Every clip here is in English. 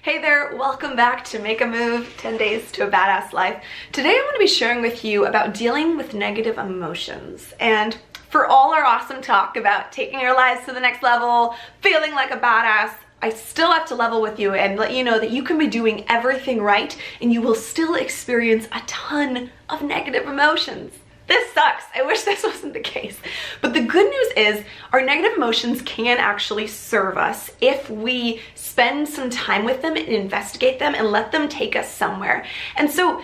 Hey there, welcome back to Make a Move, 10 Days to a Badass Life. Today I'm going to be sharing with you about dealing with negative emotions. And for all our awesome talk about taking our lives to the next level, feeling like a badass, I still have to level with you and let you know that you can be doing everything right and you will still experience a ton of negative emotions. This sucks. I wish this wasn't the case. But the good news is our negative emotions can actually serve us if we spend some time with them and investigate them and let them take us somewhere. And so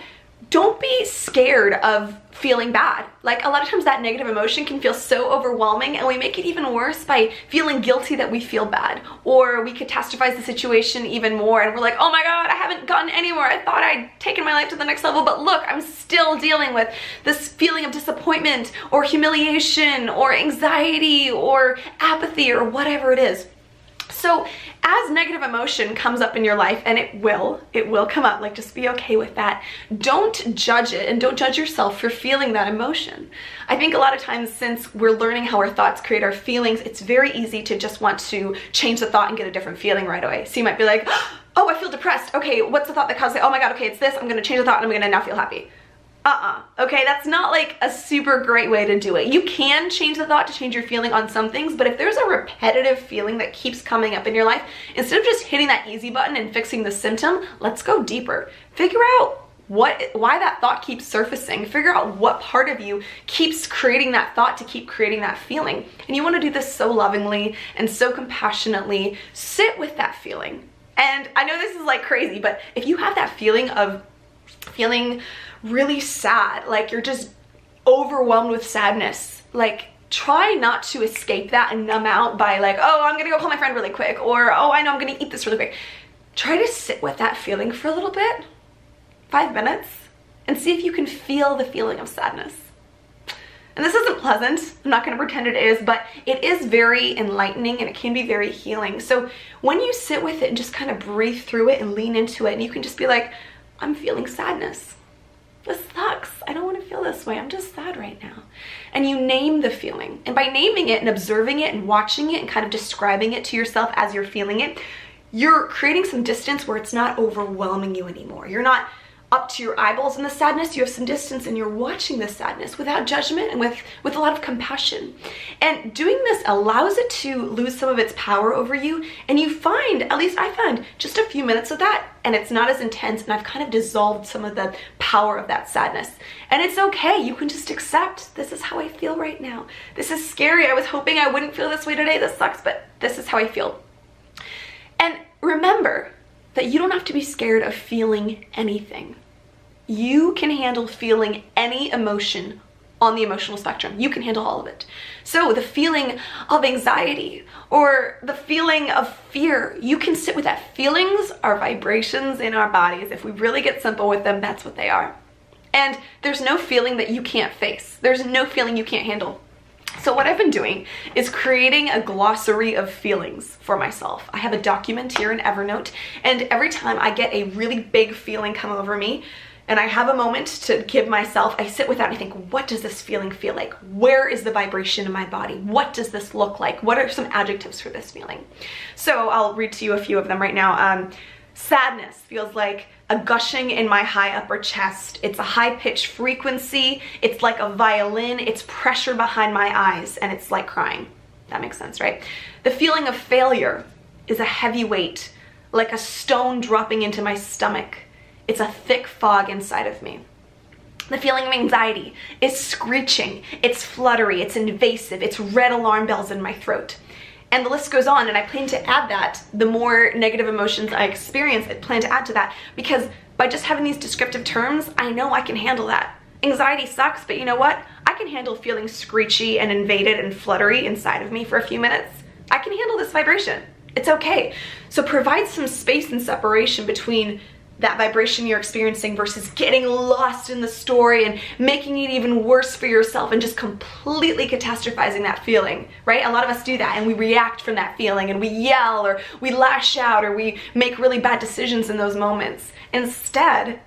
don't be scared of feeling bad. Like, a lot of times that negative emotion can feel so overwhelming, and we make it even worse by feeling guilty that we feel bad, or we catastrophize the situation even more and we're like, oh my god, I haven't gotten anywhere. I thought I'd taken my life to the next level, but look, I'm still dealing with this feeling of disappointment or humiliation or anxiety or apathy or whatever it is. So as negative emotion comes up in your life, and it will come up, like, just be okay with that. Don't judge it, and don't judge yourself for feeling that emotion. I think a lot of times, since we're learning how our thoughts create our feelings, it's very easy to just want to change the thought and get a different feeling right away. So you might be like, oh, I feel depressed. Okay, what's the thought that caused it? Oh my god, okay, it's this. I'm gonna change the thought and I'm gonna now feel happy. Okay, that's not like a super great way to do it. You can change the thought to change your feeling on some things, but if there's a repetitive feeling that keeps coming up in your life, instead of just hitting that easy button and fixing the symptom, let's go deeper. Figure out why that thought keeps surfacing. Figure out what part of you keeps creating that thought to keep creating that feeling. And you want to do this so lovingly and so compassionately. Sit with that feeling. And I know this is like crazy, but if you have that feeling of feeling really sad, like you're just overwhelmed with sadness, like, try not to escape that and numb out by like, oh, I'm gonna go call my friend really quick, or oh, I know I'm gonna eat this really quick. Try to sit with that feeling for a little bit, 5 minutes, and see if you can feel the feeling of sadness. And this isn't pleasant, I'm not gonna pretend it is, but it is very enlightening and it can be very healing. So when you sit with it and just kind of breathe through it and lean into it, and you can just be like, I'm feeling sadness. This sucks. I don't want to feel this way. I'm just sad right now. And you name the feeling. And by naming it and observing it and watching it and kind of describing it to yourself as you're feeling it, you're creating some distance where it's not overwhelming you anymore. You're not up to your eyeballs in the sadness. You have some distance and you're watching the sadness without judgment and with a lot of compassion. And doing this allows it to lose some of its power over you. And you find, at least I found, just a few minutes of that and it's not as intense, and I've kind of dissolved some of the power of that sadness. And it's okay. You can just accept, this is how I feel right now. This is scary. I was hoping I wouldn't feel this way today. This sucks, but this is how I feel. And remember that you don't have to be scared of feeling anything. You can handle feeling any emotion on the emotional spectrum. You can handle all of it. So the feeling of anxiety or the feeling of fear, you can sit with that. Feelings are vibrations in our bodies. If we really get simple with them, that's what they are. And there's no feeling that you can't face. There's no feeling you can't handle. So what I've been doing is creating a glossary of feelings for myself. I have a document here in Evernote, and every time I get a really big feeling come over me, and I have a moment to give myself, I sit with that and I think, what does this feeling feel like? Where is the vibration in my body? What does this look like? What are some adjectives for this feeling? So I'll read to you a few of them right now. Sadness feels like a gushing in my high upper chest. It's a high-pitched frequency. It's like a violin. It's pressure behind my eyes, and it's like crying. That makes sense, right? The feeling of failure is a heavy weight, like a stone dropping into my stomach. It's a thick fog inside of me. The feeling of anxiety is screeching, it's fluttery, it's invasive, it's red alarm bells in my throat. And the list goes on, and I plan to add that. The more negative emotions I experience, I plan to add to that, because by just having these descriptive terms, I know I can handle that. Anxiety sucks, but you know what? I can handle feeling screechy and invaded and fluttery inside of me for a few minutes. I can handle this vibration. It's okay. So provide some space and separation between that vibration you're experiencing versus getting lost in the story and making it even worse for yourself and just completely catastrophizing that feeling, right? A lot of us do that, and we react from that feeling, and we yell or we lash out or we make really bad decisions in those moments. Instead,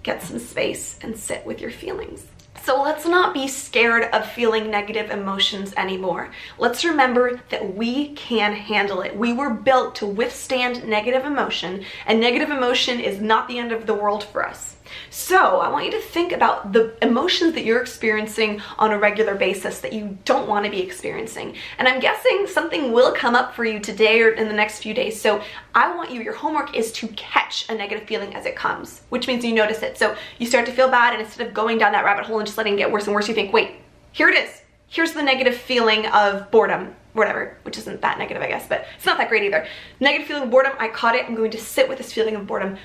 get some space and sit with your feelings. So let's not be scared of feeling negative emotions anymore. Let's remember that we can handle it. We were built to withstand negative emotion, and negative emotion is not the end of the world for us. So I want you to think about the emotions that you're experiencing on a regular basis that you don't want to be experiencing. And I'm guessing something will come up for you today or in the next few days. So I want you, your homework is to catch a negative feeling as it comes, which means you notice it. So you start to feel bad, and instead of going down that rabbit hole and just letting it get worse and worse, you think, wait, here it is. Here's the negative feeling of boredom, whatever, which isn't that negative, I guess, but it's not that great either. Negative feeling of boredom, I caught it. I'm going to sit with this feeling of boredom.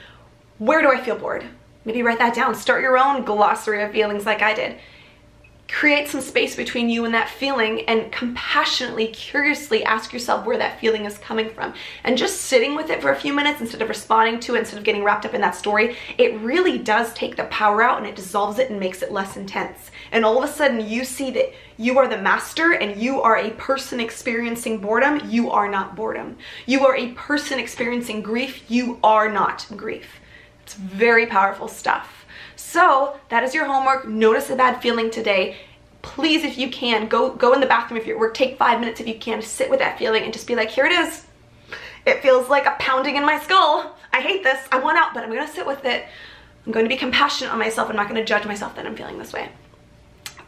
Where do I feel bored? Maybe write that down. Start your own glossary of feelings like I did. Create some space between you and that feeling, and compassionately, curiously ask yourself where that feeling is coming from. And just sitting with it for a few minutes instead of responding to it, instead of getting wrapped up in that story, it really does take the power out, and it dissolves it and makes it less intense. And all of a sudden you see that you are the master, and you are a person experiencing boredom. You are not boredom. You are a person experiencing grief. You are not grief. It's very powerful stuff. So that is your homework. Notice a bad feeling today. Please, if you can, go in the bathroom if you're at work. Take 5 minutes if you can to sit with that feeling and just be like, here it is. It feels like a pounding in my skull. I hate this. I want out, but I'm going to sit with it. I'm going to be compassionate on myself. I'm not going to judge myself that I'm feeling this way.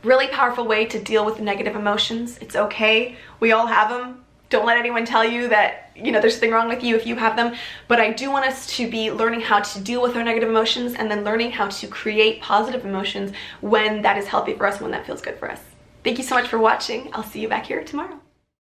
Really powerful way to deal with negative emotions. It's okay. We all have them. Don't let anyone tell you that, there's something wrong with you if you have them. But I do want us to be learning how to deal with our negative emotions, and then learning how to create positive emotions when that is healthy for us, when that feels good for us. Thank you so much for watching. I'll see you back here tomorrow.